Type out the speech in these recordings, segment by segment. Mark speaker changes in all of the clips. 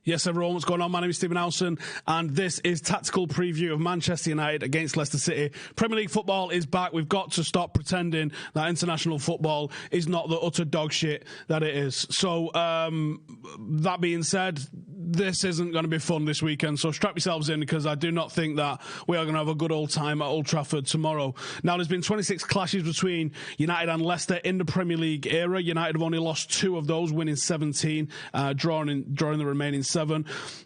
Speaker 1: Yes, everyone, what's going on? My name is Stephen Howson, and this is Tactical Preview of Manchester United against Leicester City. Premier League football is back. We've got to stop pretending that international football is not the utter dog shit that it is. So, that being said, this isn't going to be fun this weekend, so strap yourselves in, because I do not think that we are going to have a good old time at Old Trafford tomorrow. Now, there's been 26 clashes between United and Leicester in the Premier League era. United have only lost 2 of those, winning 17, drawing the remaining 7.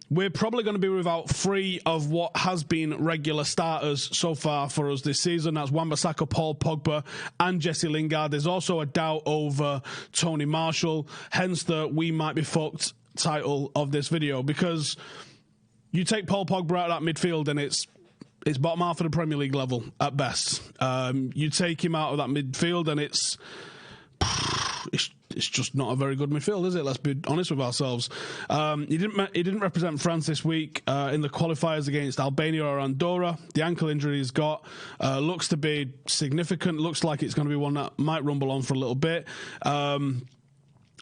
Speaker 1: We're probably going to be without 3 of what has been regular starters so far for us this season. That's Wan Bissaka, Paul Pogba and Jesse Lingard. There's also a doubt over Tony Marshall, hence the "we might be fucked" title of this video, because you take Paul Pogba out of that midfield and it's bottom half of the Premier League level at best. You take him out of that midfield and it's just not a very good midfield, is it? Let's be honest with ourselves. He didn't represent France this week in the qualifiers against Albania or Andorra. The ankle injury he's got looks to be significant. Looks like it's going to be one that might rumble on for a little bit.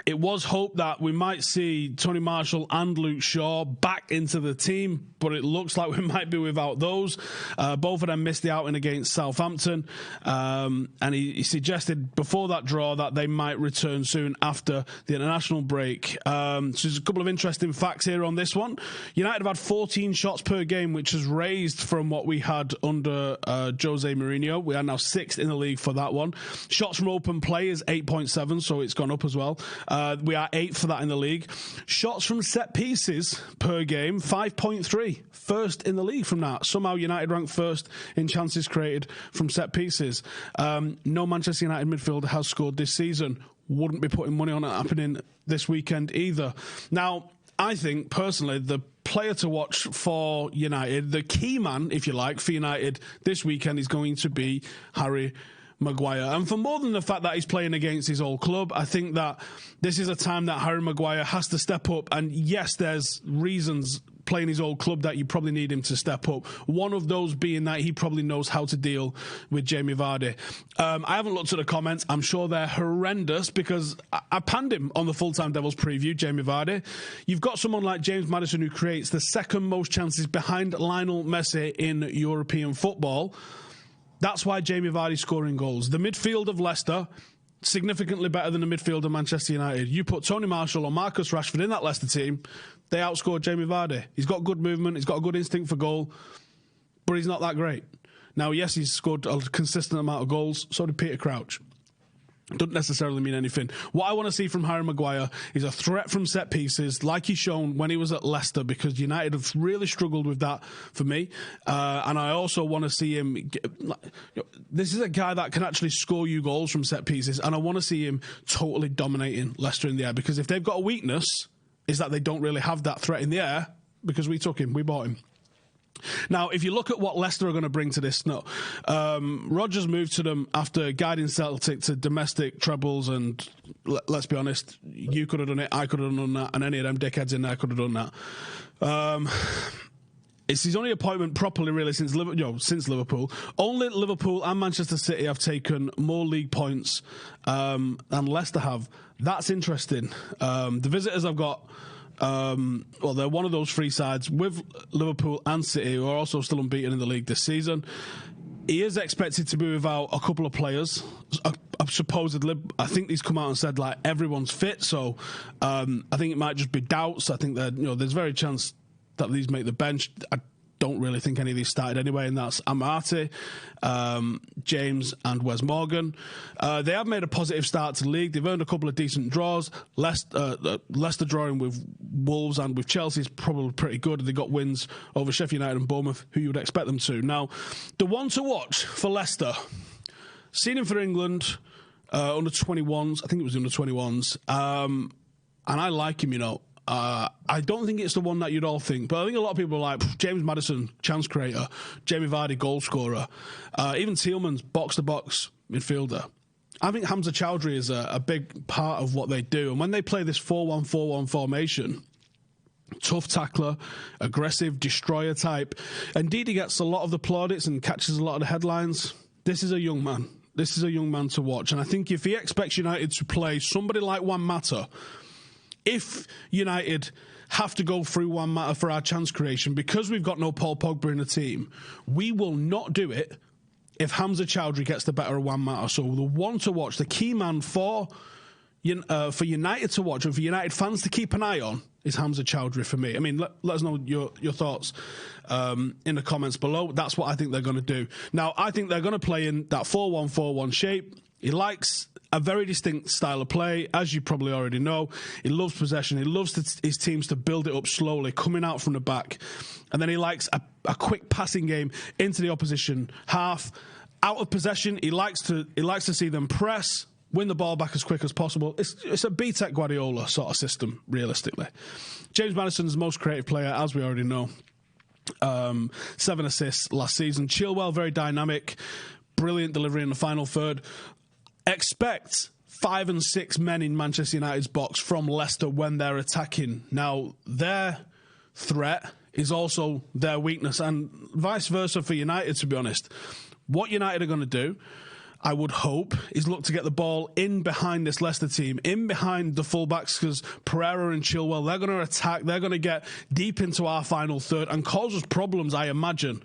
Speaker 1: It was hoped that we might see Tony Marshall and Luke Shaw back into the team, but it looks like we might be without those. Both of them missed the outing against Southampton, and he suggested before that draw that they might return soon after the international break. So there's a couple of interesting facts here on this one. United have had 14 shots per game, which has raised from what we had under Jose Mourinho. We are now 6th in the league for that one. Shots from open play is 8.7, so it's gone up as well. We are 8th for that in the league. Shots from set pieces per game, 5.3. First in the league from that. Somehow United ranked first in chances created from set pieces. No Manchester United midfielder has scored this season. Wouldn't be putting money on it happening this weekend either. Now, I think, personally, the player to watch for United, the key man, if you like, for United this weekend is going to be Harry Maguire. And for more than the fact that he's playing against his old club, I think that this is a time that Harry Maguire has to step up. And yes, there's reasons playing his old club that you probably need him to step up. One of those being that he probably knows how to deal with Jamie Vardy. I haven't looked at the comments. I'm sure they're horrendous, because I panned him on the Full-Time Devils preview, Jamie Vardy. You've got someone like James Maddison, who creates the second most chances behind Lionel Messi in European football. That's why Jamie Vardy's scoring goals. The midfield of Leicester, significantly better than the midfield of Manchester United. You put Tony Marshall or Marcus Rashford in that Leicester team, they outscored Jamie Vardy. He's got good movement, he's got a good instinct for goal, but he's not that great. Now, yes, he's scored a consistent amount of goals, so did Peter Crouch. Doesn't necessarily mean anything. What I want to see from Harry Maguire is a threat from set pieces, like he's shown when he was at Leicester, because United have really struggled with that for me. And I also want to see him. This is a guy that can actually score you goals from set pieces, and I want to see him totally dominating Leicester in the air, because if they've got a weakness, is that they don't really have that threat in the air, because we took him, we bought him. Now, if you look at what Leicester are going to bring to this, Rodgers moved to them after guiding Celtic to domestic trebles, and let's be honest, you could have done it, I could have done that, and any of them dickheads in there could have done that. It's his only appointment properly, really, since Liverpool. Only Liverpool and Manchester City have taken more league points than Leicester have. That's interesting. The visitors have got... they're one of those 3 sides with Liverpool and City, who are also still unbeaten in the league this season. He is expected to be without a couple of players. Supposedly, I think he's come out and said like everyone's fit, so I think it might just be doubts. I think that there's very chance that these make the bench. I don't really think any of these started anyway, and that's Amati, James and Wes Morgan. They have made a positive start to the league. They've earned a couple of decent draws. Leicester drawing with Wolves and with Chelsea is probably pretty good. They got wins over Sheffield United and Bournemouth, who you would expect them to. Now, the one to watch for Leicester, seen him for England, under 21s. I think it was under 21s. And I like him, I don't think it's the one that you'd all think, but I think a lot of people are like James Maddison, chance creator, Jamie Vardy, goal scorer, even Tielemans, box-to-box midfielder. I think Hamza Chowdhury is a big part of what they do, and when they play this 4-1-4-1 formation, tough tackler, aggressive, destroyer type, indeed he gets a lot of the plaudits and catches a lot of the headlines. This is a young man. This is a young man to watch, and I think if he expects United to play somebody like Juan Mata, if United have to go through Juan Mata for our chance creation, because we've got no Paul Pogba in the team, we will not do it if Hamza Chowdhury gets the better of Wan Mata. So the one to watch, the key man for United to watch and for United fans to keep an eye on is Hamza Chowdhury for me. I mean, let us know your thoughts in the comments below. That's what I think they're going to do. Now, I think they're going to play in that 4-1-4-1 shape. He likes a very distinct style of play, as you probably already know. He loves possession. He loves his teams to build it up slowly, coming out from the back. And then he likes a quick passing game into the opposition half. Out of possession, he likes to see them press, win the ball back as quick as possible. It's a B-Tech Guardiola sort of system, realistically. James Maddison's the most creative player, as we already know. 7 assists last season. Chilwell, very dynamic. Brilliant delivery in the final third. Expect 5 and 6 men in Manchester United's box from Leicester when they're attacking. Now, their threat is also their weakness, and vice versa for United, to be honest. What United are going to do, I would hope, is look to get the ball in behind this Leicester team, in behind the fullbacks, because Pereira and Chilwell, they're going to attack, they're going to get deep into our final third and cause us problems, I imagine,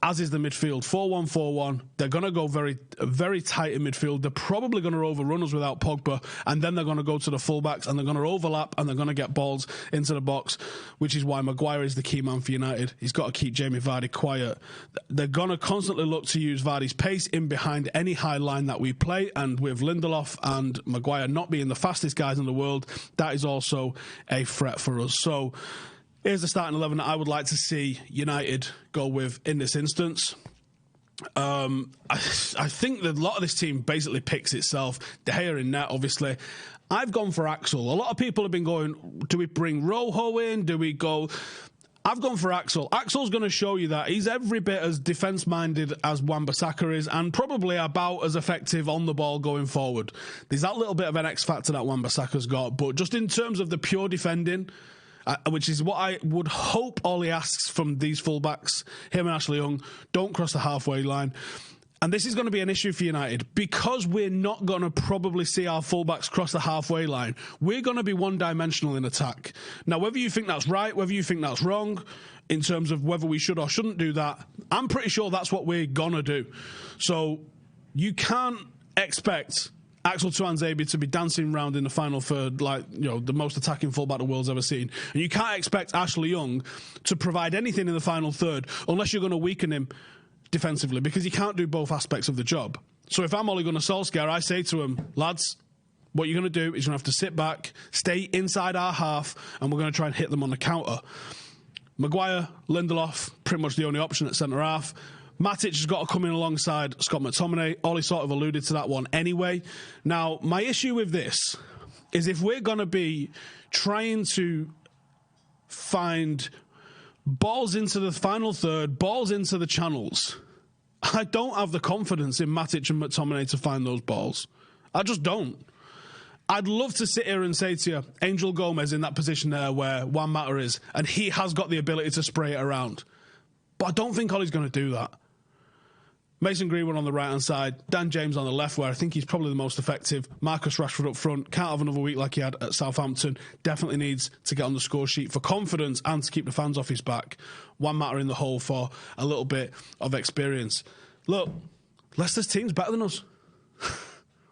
Speaker 1: as is the midfield. 4-1-4-1. They're going to go very, very tight in midfield. They're probably going to overrun us without Pogba, and then they're going to go to the fullbacks and they're going to overlap and they're going to get balls into the box, which is why Maguire is the key man for United. He's got to keep Jamie Vardy quiet. They're going to constantly look to use Vardy's pace in behind any high line that we play, and with Lindelof and Maguire not being the fastest guys in the world, that is also a threat for us. So here's the starting 11 that I would like to see United go with in this instance. I think that a lot of this team basically picks itself. De Gea in net, obviously. I've gone for Axel. A lot of people have been going, do we bring Rojo in? Do we go... I've gone for Axel. Axel's going to show you that he's every bit as defence-minded as Wan Bissaka is, and probably about as effective on the ball going forward. There's that little bit of an X factor that Wan Bissaka's got, but just in terms of the pure defending, which is what I would hope Ollie asks from these fullbacks, him and Ashley Young, don't cross the halfway line. And this is going to be an issue for United because we're not going to probably see our fullbacks cross the halfway line. We're going to be one-dimensional in attack. Now, whether you think that's right, whether you think that's wrong, in terms of whether we should or shouldn't do that, I'm pretty sure that's what we're going to do. So you can't expect Axel Tuanzebe to be dancing around in the final third like, you know, the most attacking fullback the world's ever seen. And you can't expect Ashley Young to provide anything in the final third unless you're going to weaken him defensively, because he can't do both aspects of the job. So if I'm Ole Gunnar Solskjaer, I say to him, lads, what you're going to do is you're going to have to sit back, stay inside our half, and we're going to try and hit them on the counter. Maguire, Lindelof, pretty much the only option at centre half. Matic has got to come in alongside Scott McTominay. Ollie sort of alluded to that one anyway. Now, my issue with this is if we're going to be trying to find balls into the final third, balls into the channels, I don't have the confidence in Matic and McTominay to find those balls. I just don't. I'd love to sit here and say to you, Angel Gomez in that position there where Wan Mata is, and he has got the ability to spray it around. But I don't think Ollie's going to do that. Mason Greenwood on the right-hand side, Dan James on the left, where I think he's probably the most effective. Marcus Rashford up front, can't have another week like he had at Southampton. Definitely needs to get on the score sheet for confidence and to keep the fans off his back. Wan Mata in the hole for a little bit of experience. Look, Leicester's team's better than us.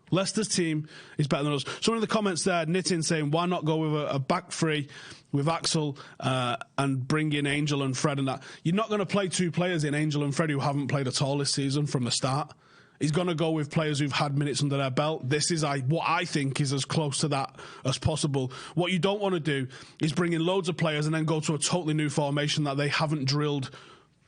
Speaker 1: Leicester's team is better than us. Someone in the comments there, Nitin, saying, why not go with a back three with Axel and bring in Angel and Fred and that? You're not going to play two players in Angel and Fred who haven't played at all this season from the start. He's going to go with players who've had minutes under their belt. This is what I think is as close to that as possible. What you don't want to do is bring in loads of players and then go to a totally new formation that they haven't drilled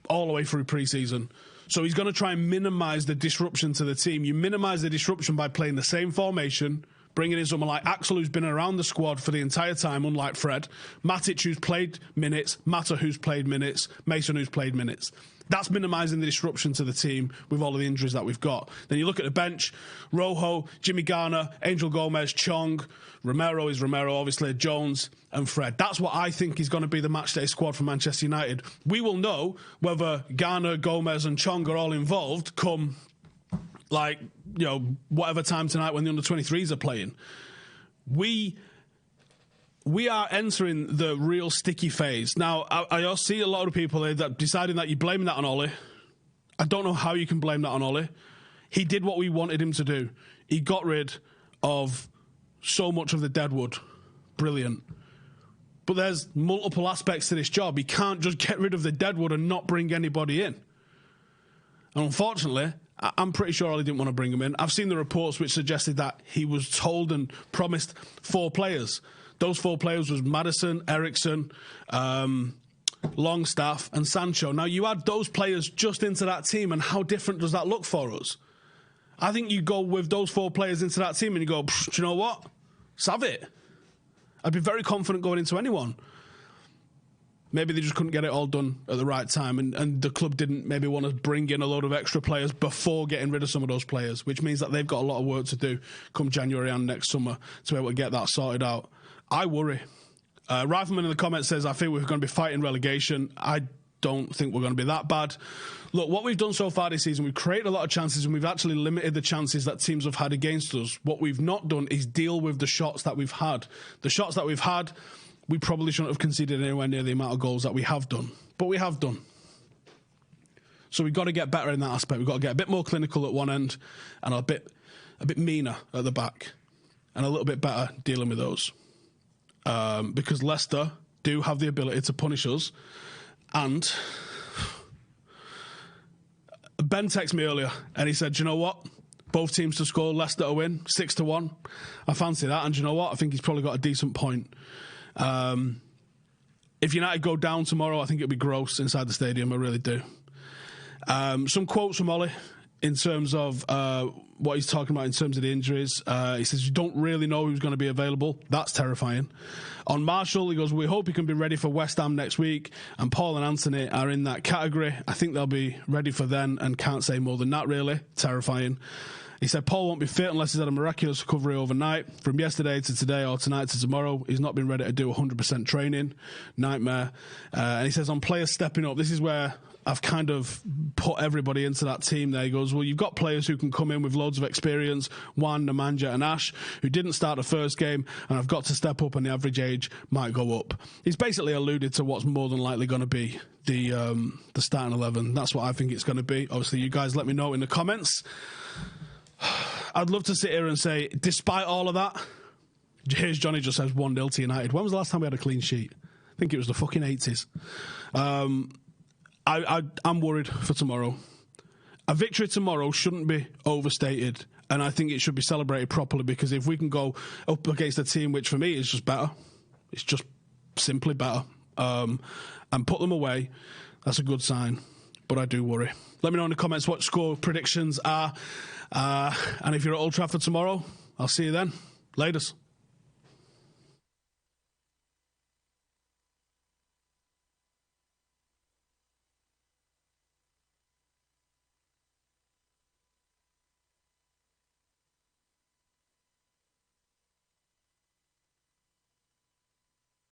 Speaker 1: all the way through pre-season. So he's going to try and minimise the disruption to the team. You minimise the disruption by playing the same formation, bringing in someone like Axel, who's been around the squad for the entire time, unlike Fred, Matic, who's played minutes, Mata, who's played minutes, Mason, who's played minutes. That's minimising the disruption to the team with all of the injuries that we've got. Then you look at the bench, Rojo, Jimmy Garner, Angel Gomez, Chong, Romero is Romero, obviously, Jones and Fred. That's what I think is going to be the matchday squad for Manchester United. We will know whether Garner, Gomez and Chong are all involved come, like, you know, whatever time tonight when the under-23s are playing. We we are entering the real sticky phase. Now, I see a lot of people that deciding that you're blaming that on Ollie. I don't know how you can blame that on Ollie. He did what we wanted him to do. He got rid of so much of the deadwood. Brilliant. But there's multiple aspects to this job. He can't just get rid of the deadwood and not bring anybody in. And unfortunately, I'm pretty sure Ollie didn't want to bring him in. I've seen the reports which suggested that he was told and promised 4 players. Those 4 players was Maddison, Eriksson, Longstaff and Sancho. Now, you add those players just into that team, and how different does that look for us? I think you go with those 4 players into that team and you go, do you know what? Have it. I'd be very confident going into anyone. Maybe they just couldn't get it all done at the right time, and the club didn't maybe want to bring in a load of extra players before getting rid of some of those players, which means that they've got a lot of work to do come January and next summer to be able to get that sorted out. I worry. Rifleman in the comments says, I think we're going to be fighting relegation. I don't think we're going to be that bad. Look, what we've done so far this season, we've created a lot of chances and we've actually limited the chances that teams have had against us. What we've not done is deal with the shots that we've had. The shots that we've had, we probably shouldn't have conceded anywhere near the amount of goals that we have done. But we have done. So we've got to get better in that aspect. We've got to get a bit more clinical at one end and a bit meaner at the back. And a little bit better dealing with those. Because Leicester do have the ability to punish us. And Ben texted me earlier and he said, do you know what? Both teams to score, Leicester to win, 6-1. I fancy that. And do you know what? I think he's probably got a decent point. If United go down tomorrow, I think it'll be gross inside the stadium. I really do. Some quotes from Ollie in terms of what he's talking about in terms of the injuries. He says, you don't really know who's going to be available. That's terrifying. On Marshall, he goes, we hope he can be ready for West Ham next week. And Paul and Anthony are in that category. I think they'll be ready for then and can't say more than that, really. Terrifying. He said Paul won't be fit unless he's had a miraculous recovery overnight. From yesterday to today or tonight to tomorrow, he's not been ready to do 100% training. Nightmare. And he says on players stepping up, this is where I've kind of put everybody into that team there. He goes, well, you've got players who can come in with loads of experience, Wan, Nemanja and Ash, who didn't start the first game, and I've got to step up and the average age might go up. He's basically alluded to what's more than likely going to be the starting 11. That's what I think it's going to be. Obviously, you guys let me know in the comments. I'd love to sit here and say, despite all of that, here's Johnny just says 1-0 to United. When was the last time we had a clean sheet? I think it was the fucking 80s. I'm worried for tomorrow. A victory tomorrow shouldn't be overstated, and I think it should be celebrated properly, because if we can go up against a team which for me is just better, it's just simply better, and put them away, that's a good sign. But I do worry. Let me know in the comments what score predictions are, and if you're at Old Trafford tomorrow, I'll see you then. Laters.